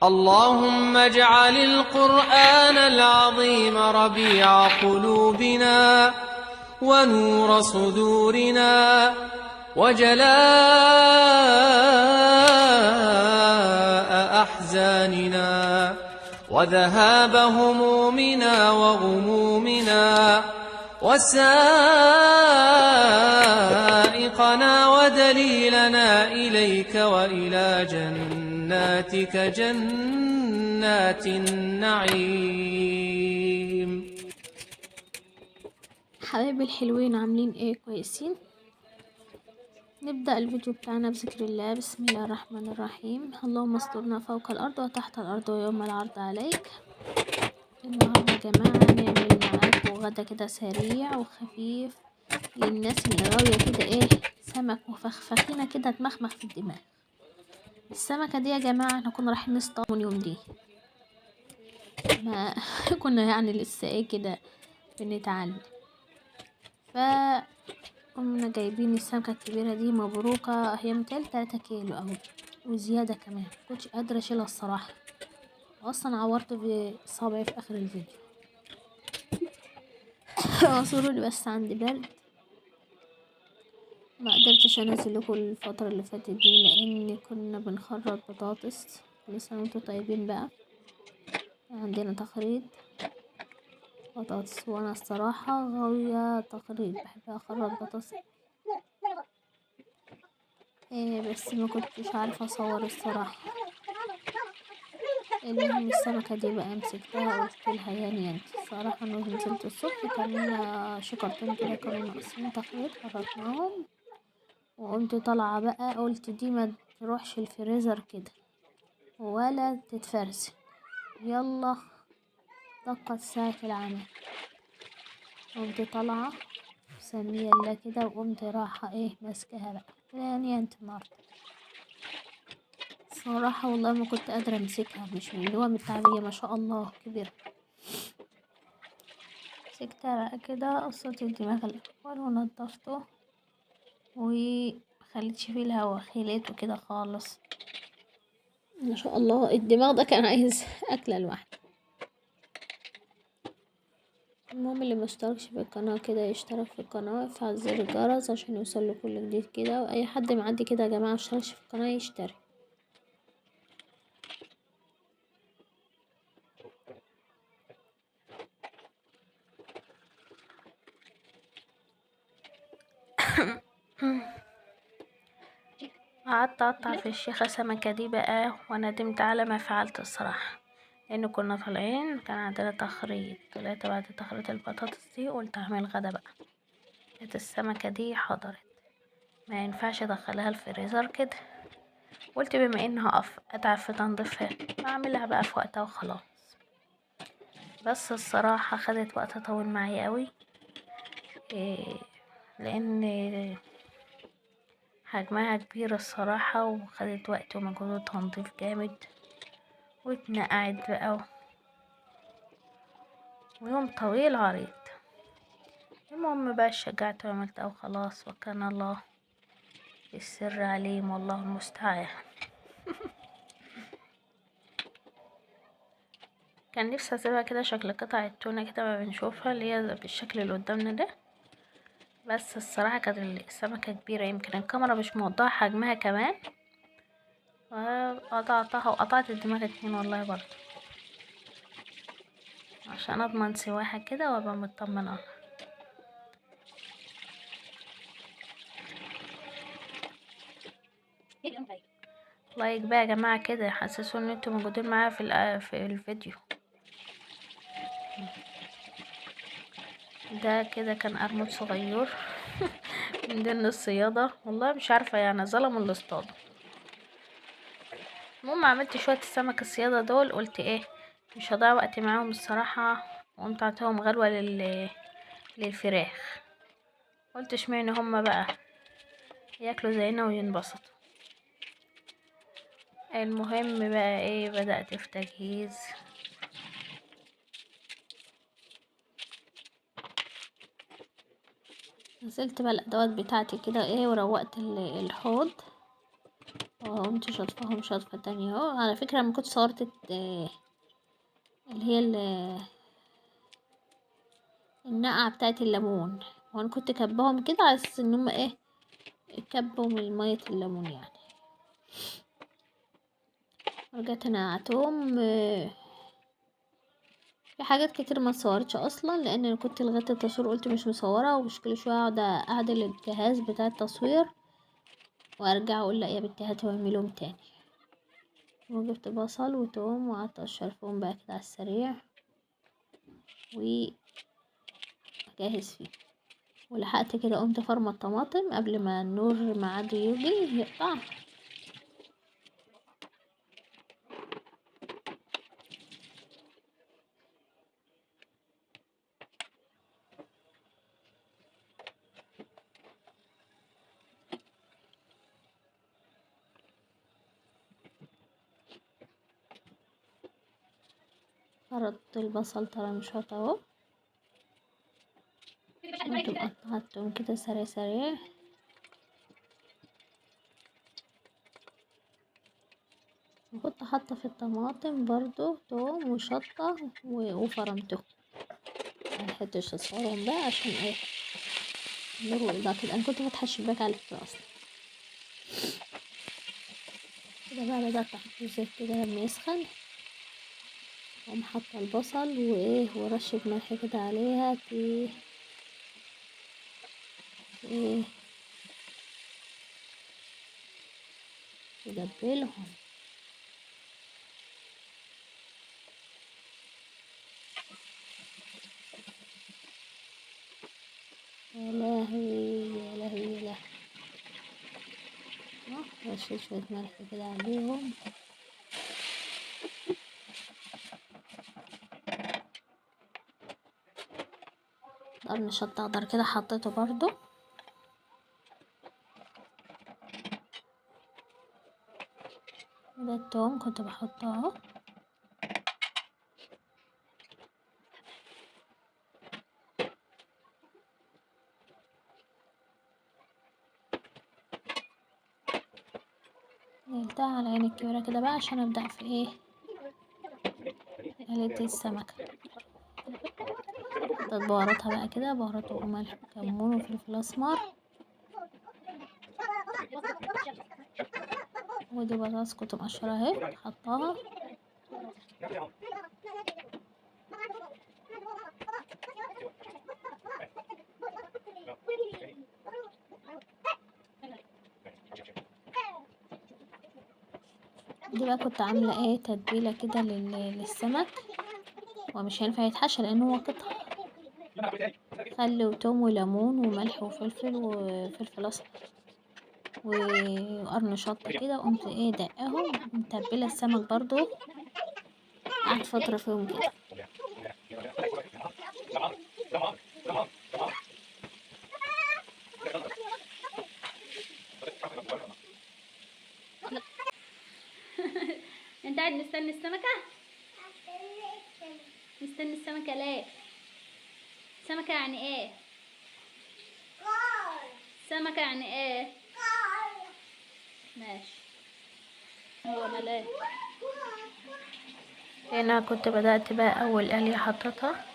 اللهم اجعل القرآن العظيم ربيع قلوبنا ونور صدورنا وجلاء أحزاننا وذهاب همومنا وغمومنا وسائقنا ودليلنا إليك وإلى جناتك جنات النعيم. حبايبي الحلوين، عاملين ايه؟ كويسين؟ نبدأ الفيديو بتاعنا بذكر الله. بسم الله الرحمن الرحيم. اللهم استرنا فوق الأرض وتحت الأرض ويوم العرض عليك. النهاردة يا جماعة هنعمل معاكم غدا كده سريع وخفيف للناس اللي غاوية كده ايه، سمك وفخفخينة كده تمخمخ في الدماغ. السمكة دي يا جماعة احنا كنا رايحين نصطاد يوم دي، ما كنا يعني لسه ايه كده بنتعلم، قمنا جايبين السمكة الكبيرة دي مبروكة، هي متهيألي 3 كيلو اهو وزيادة كمان، مكنتش قادرة اشيلها الصراحة، اصلا عورت بصابعي في اخر الفيديو. اعذروا لي بس عندي برد، ما قدرتش انزل لكم الفترة اللي فاتت دي لان كنا بنخرط بطاطس. كل سنة وانتم طيبين بقى، عندنا تخريط بطاطس وانا الصراحة غاوية تخريط، بحب اخرط بطاطس بس ما كنتش عارفة اصور الصراحة. المهم السمكة دي بقى مسكتها قلت لها يعني انت الصراحة انا نزلت الصبح كان لنا شكرتين كده كانوا ناقصين تخريط حركناهم، وقمت طالعة بقى قلت دي ما تروحش الفريزر كده ولا تتفرزن، يلا دقت ساعة العمل. قمت طالعة مسمية الله كده وقمت رايحة ايه ماسكاها بقى يعني انت النهاردة صراحة والله ما كنت قادرة امسكها، مش من اللي هو متعبية ما شاء الله كبيرة. مسكتها بقى كده قصيت الدماغ الاول ونضفته ومخليتش فيه الهوا، خليته كده خالص ما شاء الله. الدماغ ده كان عايز اكله لوحده. المهم اللي مشتركش في القناة كده يشترك في القناة ويفعل زر الجرس عشان يوصله كل جديد كده، واي حد معدي كده يا جماعة مشتركش في القناة يشترك. قعدت اقطع في الشيخة سمكة دي بقى وندمت على ما فعلت الصراحة، لان كنا طالعين كان عندنا تخريط، طلعت بعد تخريط البطاطس دي قلت اعمل غدا بقى. كانت السمكة دي حضرت ما ينفعش ادخلها الفريزر كده، قلت بما انها اتعب في تنظيفها اعملها بقى في وقتها وخلاص. بس الصراحة خدت وقت طويل معايا قوي لان حجمها كبير الصراحة، وخدت وقت ومجهود تنظيف جامد واتنقعت بقى ويوم طويل عريض. المهم بقى اتشجعت وعملت او خلاص، وكان الله السر عليم والله المستعان. كان نفسي اسيبها كده شكل قطع التونة كده ما بنشوفها اللي هي بالشكل اللي قدامنا ده، بس الصراحة كانت السمكة كبيرة، يمكن الكاميرا مش موضحة حجمها كمان، وقطعتها وقطعت الدماغ 2 والله برضه عشان اضمن سواها كده وابقى مطمنة. لايك بقى يا جماعة كده حسسوا ان انتوا موجودين معايا في الفيديو ده. كده كان قرموط صغير من ضمن الصيادة، والله مش عارفة يعني ظلموا اللي اصطادوا. المهم عملت شوية السمك الصيادة دول، قلت ايه مش هضيع وقت معاهم الصراحة، وقمت عطيهم غلوة للفراخ. قلت اشمعنى هما بقى ياكلوا زينا وينبسطوا. المهم بقى ايه بدأت في تجهيز نزلت بقى الادوات بتاعتي كده ايه وروقت الحوض وقمت شاطفاهم شطفة تانية اهو. على فكرة لما كنت صورت اللي هي النقعة بتاعة الليمون، وانا كنت كبهم كده على اساس ان هما ايه، كبوا من مية الليمون يعني. رجعت نقعتهم. في حاجات كتير ما اتصورتش اصلا لان انا كنت لغايه التصوير قلت مش مصوره، ومش كل شويه اقعد اعدل الجهاز بتاع التصوير وارجع اقول لا يا بنتي هاتي واعملهم تاني. وجبت بصل وتوم وقعدت اقشر فيهم بقى كده على السريع واجهز فيه. ولحقت كده قمت فرمة الطماطم قبل ما النور ميعاده يجي يقطع. فرطت البصل طرنشات اهو، قمت مقطعتهم كده سريع سريع. وكنت حاطة في الطماطم برضو توم وشطة وفرمتهم، ملحقتش اصورهم بقى عشان ايه النور والإضاءة كده. انا كنت فاتحة الشباك على فكرة اصلا. كده بقى بدأت احط الزيت كده لما يسخن، واقوم حاطة البصل وايه ورشة ملح كده عليها ايه تدبلهم. يا لهوي يا لهوي يا لهوي. رشيت شوية ملح كده عليهم. قرن شطة اخضر كده حطيته برضو. ده التوم كنت بحطه اهو. نقلتها على العين الكبيرة كده بقى عشان ابدأ في ايه قلية السمكة. حطيت بهاراتها بقى كده، بهارات وملح وكمون وفلفل اسمر. ودي بطاطس كنت مقشرة اهي حطاها. دي بقى كنت عاملة ايه تتبيلة كده للسمك، ومش هينفع يتحشى لان هو قطع. خل وتوم وليمون وملح وفلفل وفلفل اسمر وقرن شطة كده. وقمت ايه دقاهم متبلة السمك برضو، قعدت فترة فيهم كده. انت قاعد مستني السمكة؟ مستني السمكة ليه؟ سمكة يعني ايه؟ سمكة يعني ايه؟ ماشي. هو ملاك. هنا كنت بدأت بقى أول قلية حطيتها.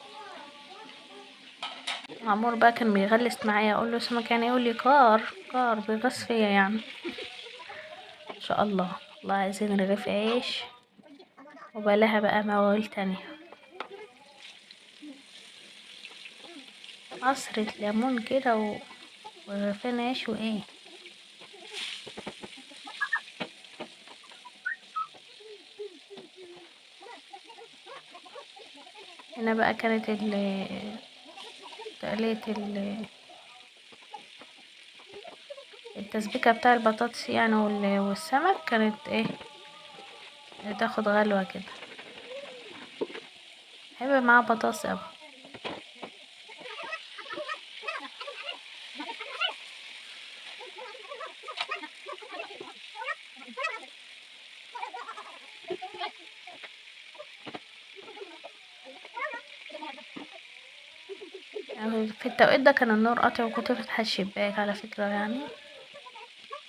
عمور بقى كان بيغلس معايا، أقول له سمك يعني، يقول لي كار كار، بيغص فيا يعني. إن شاء الله. والله عايزين رغيف عيش وبلاها بقى مواويل تانية. عصرة ليمون كده ورغيفين عيش وإيه. هنا بقى كانت تقلية التسبيكة بتاع البطاطس يعني والسمك كانت ايه تاخد غلوة كده. هيبقى معاه بطاطس اوي. يعني في التوقيت ده كان النور قاطع وكنت فاتحة الشباك على فكرة يعني.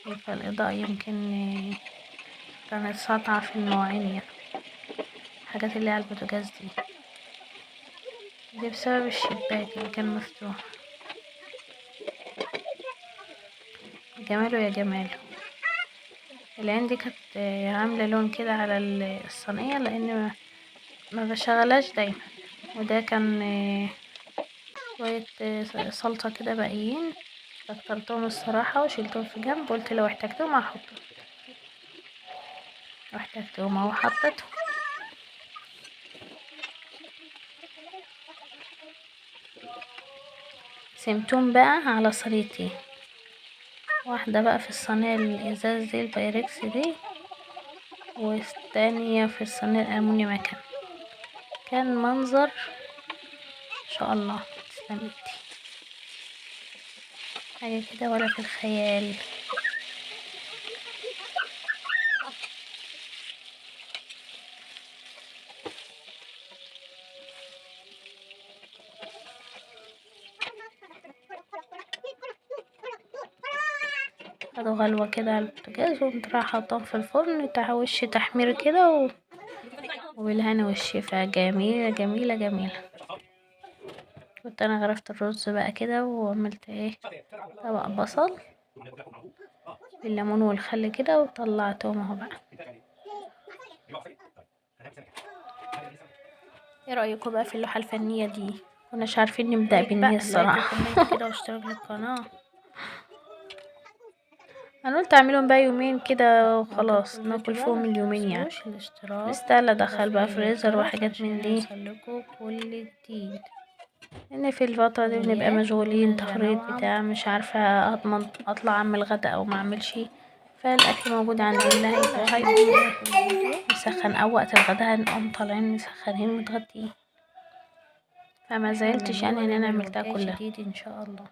شايفة الإضاءة يمكن كانت ساطعة في المواعين يعني، الحاجات اللي على البوتاجاز دي بسبب الشباك اللي كان مفتوح. جماله يا جماله. العين دي كانت عاملة لون كده على الصينية لأن ما بشغلهاش دايما، وده كان شوية صلصة كده باقيين، كترتهم الصراحة وشيلتهم في جنب، قلت لو احتجتهم هحطهم، واحتجتهم اهو حطيتهم. سمتهم بقى على صينيتين، واحدة بقى في الصينية الإزاز دي البايركس دي، والتانية في الصينية الألمونيوم. كان منظر ان شاء الله. تسلمي حاجة كده ولا في الخيال. خدوا غلوة كده على البوتاجاز، وقمت رايحة حطاهم في الفرن وش تحمير كده وبالهنا والشفا. جميلة جميلة جميلة. كنت انا غرفت الرز بقى كده وعملت طبق بصل بالليمون والخل كده وطلعتهم اهو بقى. ايه رأيكم بقى في اللوحة الفنية دي؟ كناش عارفين نبدأ بالنية الصراحة. كده واشترك للقناة. انا قلت اعملهم بقى يومين كده وخلاص ناكل فيهم اليومين يعني. مستاهله ادخل بقى فريزر وحاجات من دي، كل جديد ان في الفتره دي بنبقى مشغولين تخريط بتاع مش عارفه اضمن اطلع اعمل غدا او ما اعملش، فالاكل موجود عندنا هيبقى نسخن او وقت الغدا هنقوم طالعين مسخنين متغدين، فما زلتش يعني ان انا عملتها كلها جديد ان شاء الله.